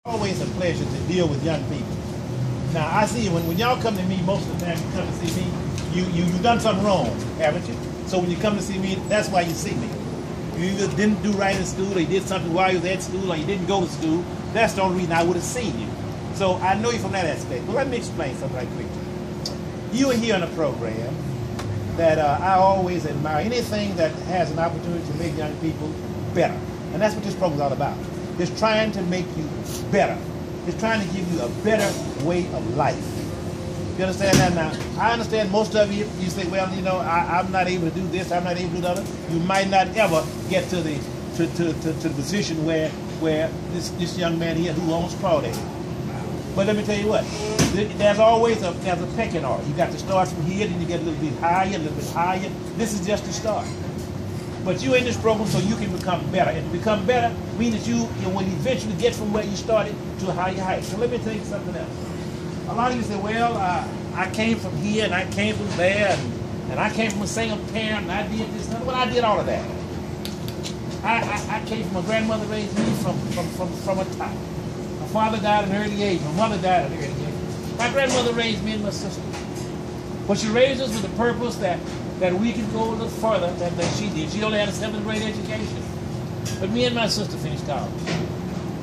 Always a pleasure to deal with young people. Now I see when y'all come to me, most of the time you come to see me, you've done something wrong, haven't you? So when you come to see me, that's why you see me. You either didn't do right in school, or you did something while you was at school, or you didn't go to school. That's the only reason I would have seen you. So I know you from that aspect. But let me explain something right quick. You are here in a program that I always admire. Anything that has an opportunity to make young people better. And that's what this program is all about. It's trying to make you better. It's trying to give you a better way of life. You understand that now? I understand most of you say, well, you know, I'm not able to do this, I'm not able to do that. You might not ever get to the position where this young man here who owns Crawdad. But let me tell you what, there's always a pecking order. You got to start from here, then you get a little bit higher, a little bit higher. This is just the start. But you're in this program so you can become better. And to become better means that you will eventually get from where you started to a higher height. So let me tell you something else. A lot of you say, well, I came from here and I came from there and I came from a single parent and I did this. Well, I did all of that. I came from a grandmother raised me from a top. My father died at an early age. My mother died at an early age. My grandmother raised me and my sister. But she raised us with the purpose that we could go a little further than she did. She only had a 7th grade education. But me and my sister finished college.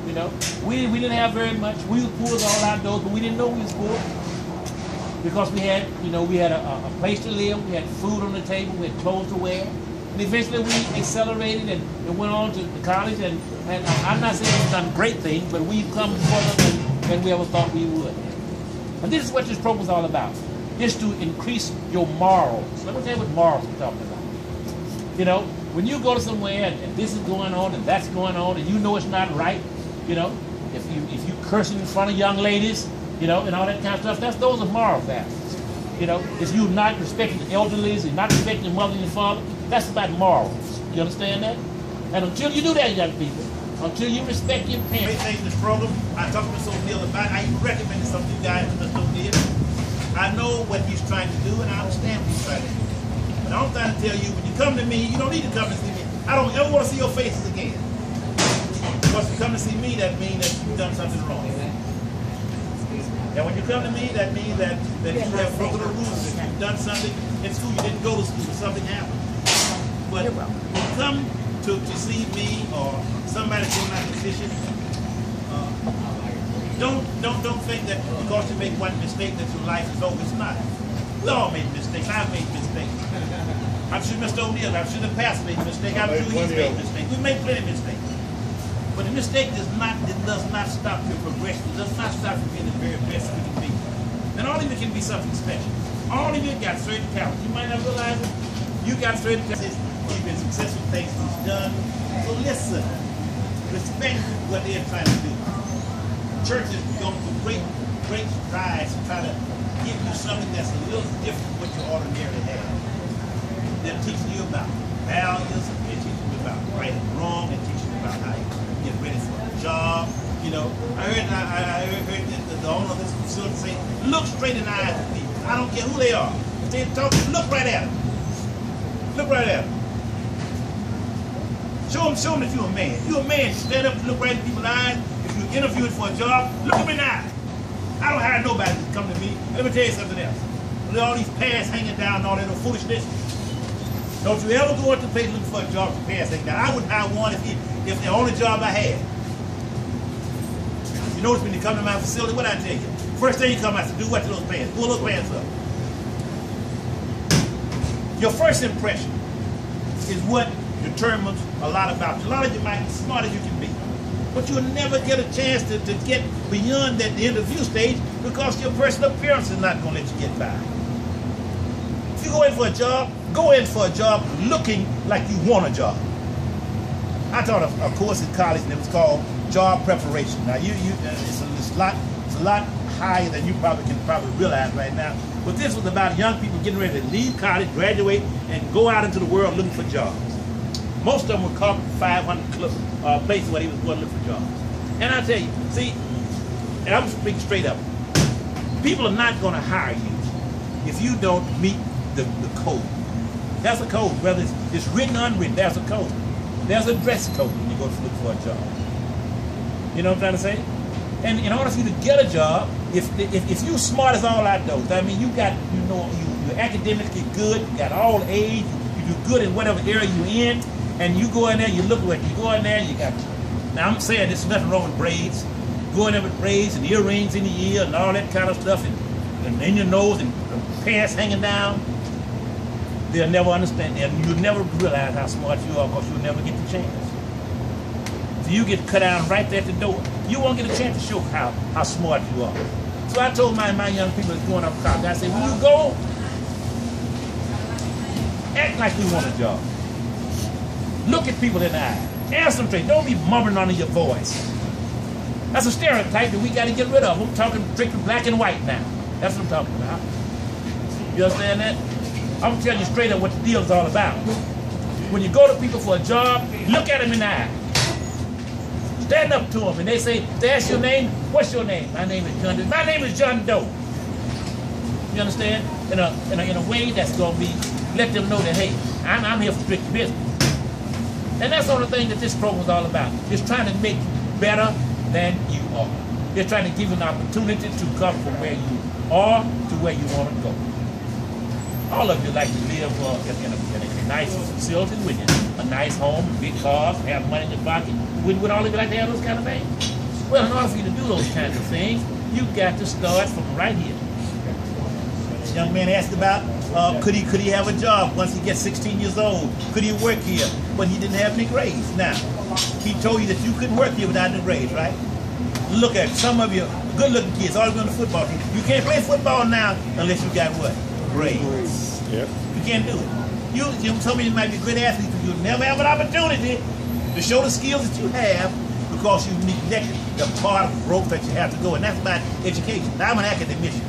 You know, we didn't have very much. We were poor as all outdoors, but we didn't know we was poor. Because we had, you know, we had a place to live, we had food on the table, we had clothes to wear. And eventually we accelerated and went on to the college. And I'm not saying we've done great things, but we've come further than we ever thought we would. And this is what this program is all about. Is to increase your morals. Let me tell you what morals we're talking about. You know, when you go to somewhere and this is going on and that's going on and you know it's not right, you know, if you cursing in front of young ladies, you know, and all that kind of stuff, those are moral values. You know, if you're not respecting the elderly, you're not respecting your mother and your father, that's about morals. You understand that? And until you do that, young people, until you respect your parents. Great thing in this program, I talked to Mr. O'Neill about it. I even recommended some of you guys to Mr. O'Neill. I know what he's trying to do, and I understand what he's trying to do. But I'm trying to tell you, when you come to me, you don't need to come to see me. I don't ever want to see your faces again. Because if you come to see me, that means that you've done something wrong. And when you come to me, that means that you have broken the rules. That you've done something in school, you didn't go to school, something happened. But when you come to see me or somebody in my position, don't think that because you make one mistake that your life is over. It's not. We all make mistakes. I've made mistakes. I'm sure Mr. O'Neill, I'm sure the pastor made mistakes. I'm sure he's made mistakes. We make plenty of mistakes. But the mistake does not stop your progression. It does not stop you being the very best you can be. And all of you can be something special. All of you got certain talents. You might not realize it. You got certain talents. You've been successful things he's done. So listen. Respect what they're trying to do. Churches go through great strides to try to give you something that's a little different from what you ordinarily have. They're teaching you about values, they're teaching you about right and wrong, they're teaching you about how you get ready for a job. You know, I heard the owner of this facility say, look straight in the eyes of people. I don't care who they are. If they're talking, look right at them. Look right at them. Show them that you're a man. You're a man. Stand up and look right in people's eyes. If you're interviewing for a job, look at me in the eye. I don't hire nobody to come to me. Let me tell you something else. With all these pads hanging down and all that foolishness, don't you ever go into the place looking for a job with pads hanging down. I wouldn't hire one if the only job I had. You notice when you come to my facility, what I tell you? First thing you come out to do what to those pants? Pull those pants up. Your first impression is what determines a lot about you. A lot of you might be smart as you can be, but you'll never get a chance to get beyond that interview stage because your personal appearance is not going to let you get by. If you go in for a job looking like you want a job. I taught a course in college and it was called job preparation. Now it's a lot higher than you can realize right now. But this was about young people getting ready to leave college, graduate, and go out into the world looking for jobs. Most of them were caught 500 places where they was going to look for jobs. And I tell you, see, and I'm speaking straight up, people are not going to hire you if you don't meet the code. That's a code, whether it's written or unwritten, there's a code. There's a dress code when you go to look for a job. You know what I'm trying to say? And in order for you to get a job, if you smart as all outdoors, I mean, you're academically good, you got all A's, you do good in whatever area you're in, and you go in there, you look like you go in there, you got. Now I'm saying there's nothing wrong with braids. Go in there with braids and earrings in the ear and all that kind of stuff, and in your nose and pants hanging down. They'll never understand that. You'll never realize how smart you are because you'll never get the chance. So you get cut down right there at the door. You won't get a chance to show how smart you are. So I told my young people that's going up college, I said, when you go, act like you want a job. Look at people in the eye. Ask them straight. Don't be mumbling under your voice. That's a stereotype that we got to get rid of. I'm talking strictly black and white now. That's what I'm talking about. You understand that? I'm telling you straight up what the deal is all about. When you go to people for a job, look at them in the eye. Stand up to them and they say, they ask your name, what's your name? My name is John Doe. My name is John Doe. You understand? In a way that's going to be, let them know that, hey, I'm here for strict business. And that's the only thing that this program is all about. It's trying to make you better than you are. It's trying to give you an opportunity to come from where you are to where you want to go. All of you like to live in a nice facility with a nice home, big cars, have money in your pocket. Would all of you like to have those kind of things? Well, in order for you to do those kinds of things, you've got to start from right here. This young man asked about could he have a job once he gets 16 years old? Could he work here? But he didn't have any grades. Now, he told you that you couldn't work here without any grades, right? Look at some of you good-looking kids, all on the football team. You can't play football now unless you got what? Grades. Yep. You can't do it. You told me you might be a great athlete, but you'll never have an opportunity to show the skills that you have because you neglected the part of growth that you have to go, and that's about education. Now, I'm an academician.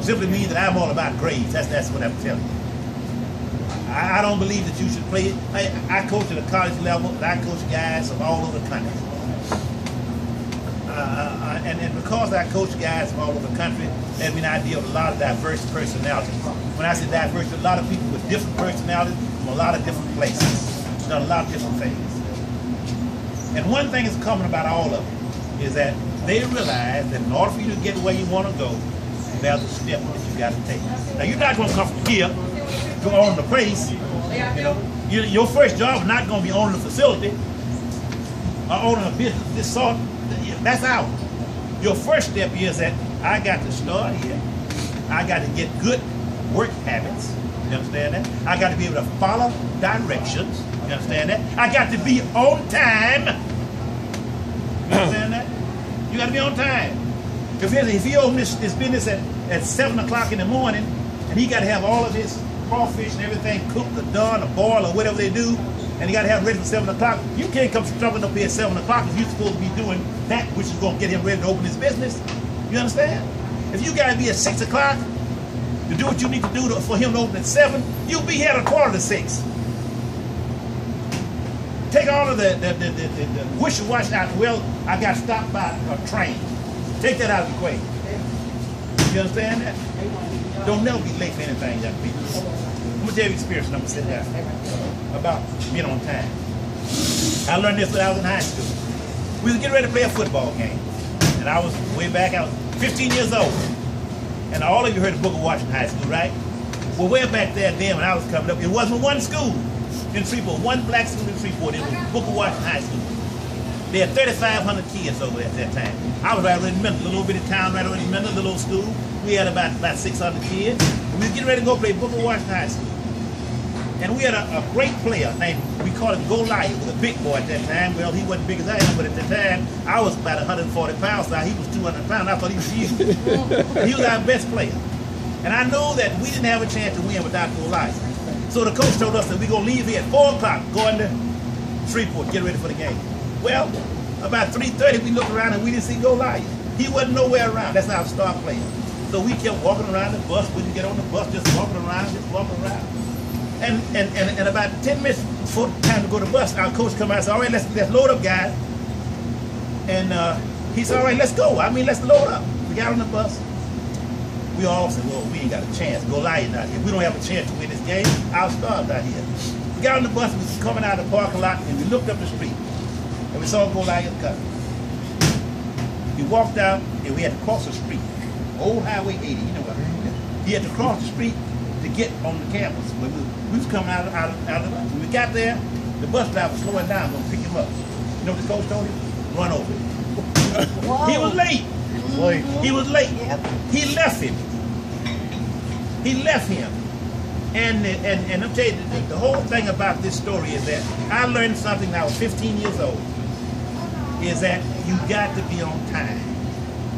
Simply means that I'm all about grades. That's what I'm telling you. I don't believe that you should play it. I coach at a college level, and I coach guys from all over the country. And because I coach guys from all over the country, that means I deal with a lot of diverse personalities. When I say diverse, a lot of people with different personalities from a lot of different places. Done a lot of different things. And one thing is common about all of them is that they realize that in order for you to get where you want to go, there's a step that you got to take. Now you're not going to come from here to own the place. You know, your first job is not going to be owning the facility or owning a business. This sort, that's out. Your first step is that I got to start here. I got to get good work habits. You understand that? I got to be able to follow directions. You understand that? I got to be on time. You understand that? You got to be on time. If he opened this business at 7 o'clock in the morning, and he got to have all of his crawfish and everything cooked or done or boiled or whatever they do, and he got to have it ready for 7 o'clock, you can't come struggling up here at 7 o'clock if you're supposed to be doing that which is going to get him ready to open his business. You understand? If you got to be at 6 o'clock to do what you need to do for him to open at 7, you'll be here at 5:45. Take all of the wish-wash out. Well, I got stopped by a train. Take that out of the equation. You understand that? Don't never be late for anything, young people. I'm going to tell you experience, and I'm going to sit down, about being on time. I learned this when I was in high school. We was getting ready to play a football game. And I was way back, I was 15 years old. And all of you heard of Booker Washington High School, right? Well, way back there then when I was coming up, it wasn't one school in Shreveport, one black school in Shreveport. It was Booker Washington High School. They had 3,500 kids over there at that time. I was right over in the middle, a little bitty town right over in the middle, a little school. We had about 600 kids. And we were getting ready to go play Booker Washington High School. And we had a great player named, we called him Goliath, was a big boy at that time. Well, he wasn't big as I am, but at the time, I was about 140 pounds, so he was 200 pounds. I thought he was huge. He was our best player. And I know that we didn't have a chance to win without Goliath. So the coach told us that we're going to leave here at 4 o'clock, going to Shreveport, get ready for the game. Well, about 3:30, we looked around and we didn't see Goliath. He wasn't nowhere around. That's our star player. So we kept walking around the bus. We didn't get on the bus, just walking around. And about 10 minutes before the time to go to the bus, our coach come out and said, all right, let's load up, guys. And he said, all right, let's go. I mean, let's load up. We got on the bus. We all said, well, we ain't got a chance. Goliath out here. We don't have a chance to win this game. Our star's out here. We got on the bus, we was coming out of the parking lot, and we looked up the street. And we saw Goliath coming. walked out, and we had to cross the street. Old Highway 80, you know what? He had to cross the street to get on the campus. We was coming out of the bus. When we got there, the bus driver was slowing down, going to pick him up. You know what the coach told him? Run over him. He was late. He was late. Yep. He left him. He left him. And I'll tell you, the whole thing about this story is that I learned something when I was 15 years old, is that you got to be on time.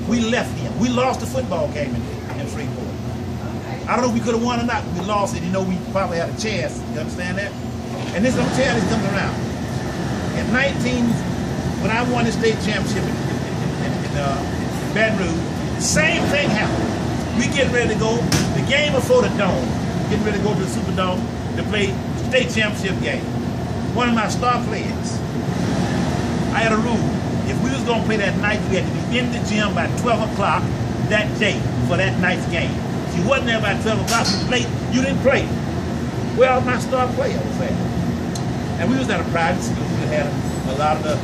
We left him. We lost the football game in Freeport. I don't know if we could have won or not. We lost it. You know, we probably had a chance. You understand that? And this, I'm telling you, this comes around. When I won the state championship in Baton Rouge, the same thing happened. We get ready to go, the game before the Dome, getting ready to go to the Superdome to play state championship game. One of my star players, I had a rule. If we was going to play that night, we had to be in the gym by 12 o'clock that day for that night's game. If you wasn't there by 12 o'clock, you was late, you didn't play. Well, my star player was there. And we was at a private school that had a lot of the